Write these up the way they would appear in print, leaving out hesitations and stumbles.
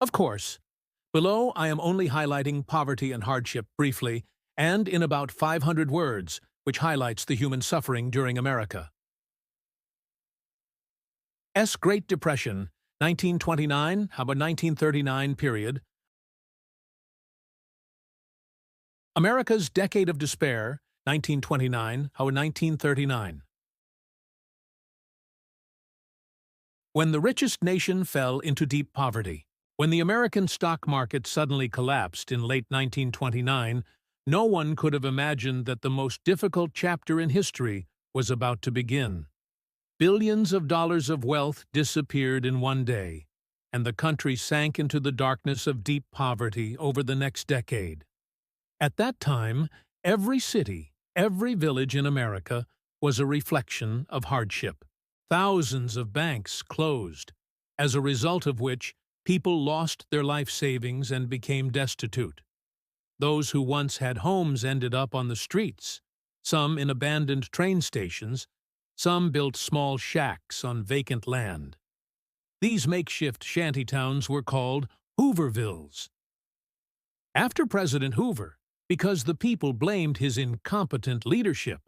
Of course, below I am only highlighting poverty and hardship briefly and in about 500 words, which highlights the human suffering during America's Great Depression, 1929, how about 1939 period, America's Decade of Despair, 1929, how about 1939. When the richest nation fell into deep poverty. When the American stock market suddenly collapsed in late 1929, no one could have imagined that the most difficult chapter in history was about to begin. Billions of dollars of wealth disappeared in one day, and the country sank into the darkness of deep poverty over the next decade. At that time, every city, every village in America was a reflection of hardship. Thousands of banks closed, as a result of which people lost their life savings and became destitute. Those who once had homes ended up on the streets, some in abandoned train stations, some built small shacks on vacant land. These makeshift shantytowns were called Hoovervilles. After President Hoover, because the people blamed his incompetent leadership,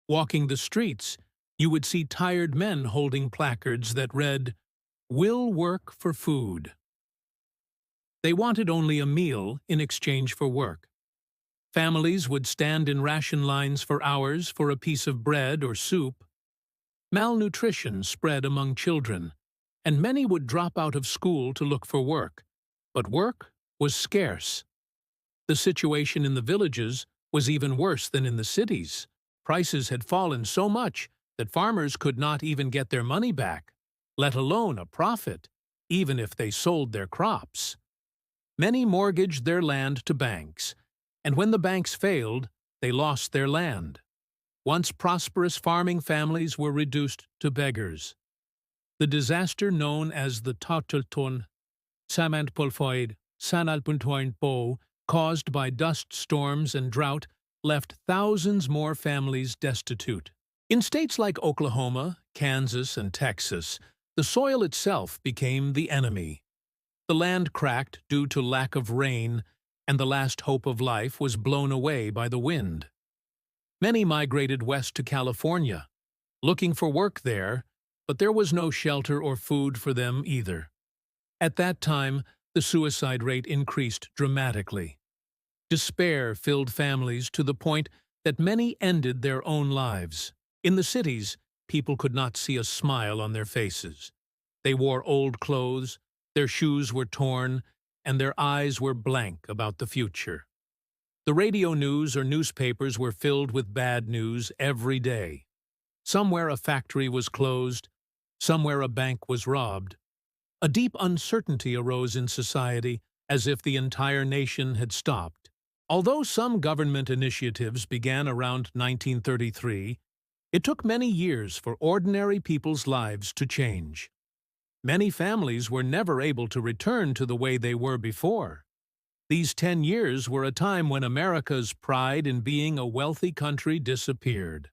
walking the streets, you would see tired men holding placards that read, "We'll work for food." They wanted only a meal in exchange for work. Families would stand in ration lines for hours for a piece of bread or soup. Malnutrition spread among children, and many would drop out of school to look for work. But work was scarce. The situation in the villages was even worse than in the cities. Prices had fallen so much that farmers could not even get their money back, let alone a profit, even if they sold their crops. Many mortgaged their land to banks, and when the banks failed, they lost their land. Once prosperous farming families were reduced to beggars. The disaster known as the Tartelton Samantpolfoid Sanalpuntoin Po, caused by dust storms and drought, left thousands more families destitute. In states like Oklahoma, Kansas, and Texas, the soil itself became the enemy. The land cracked due to lack of rain, and the last hope of life was blown away by the wind. Many migrated west to California, looking for work there, but there was no shelter or food for them either. At that time, the suicide rate increased dramatically. Despair filled families to the point that many ended their own lives. In the cities, people could not see a smile on their faces. They wore old clothes, their shoes were torn, and their eyes were blank about the future. The radio news or newspapers were filled with bad news every day. Somewhere a factory was closed, somewhere a bank was robbed. A deep uncertainty arose in society, as if the entire nation had stopped. Although some government initiatives began around 1933, it took many years for ordinary people's lives to change. Many families were never able to return to the way they were before. These 10 years were a time when America's pride in being a wealthy country disappeared.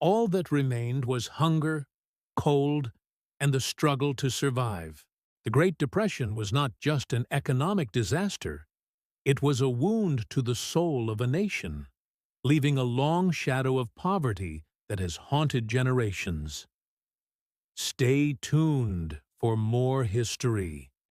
All that remained was hunger, cold, and the struggle to survive. The Great Depression was not just an economic disaster. It was a wound to the soul of a nation, leaving a long shadow of poverty that has haunted generations. Stay tuned for more history.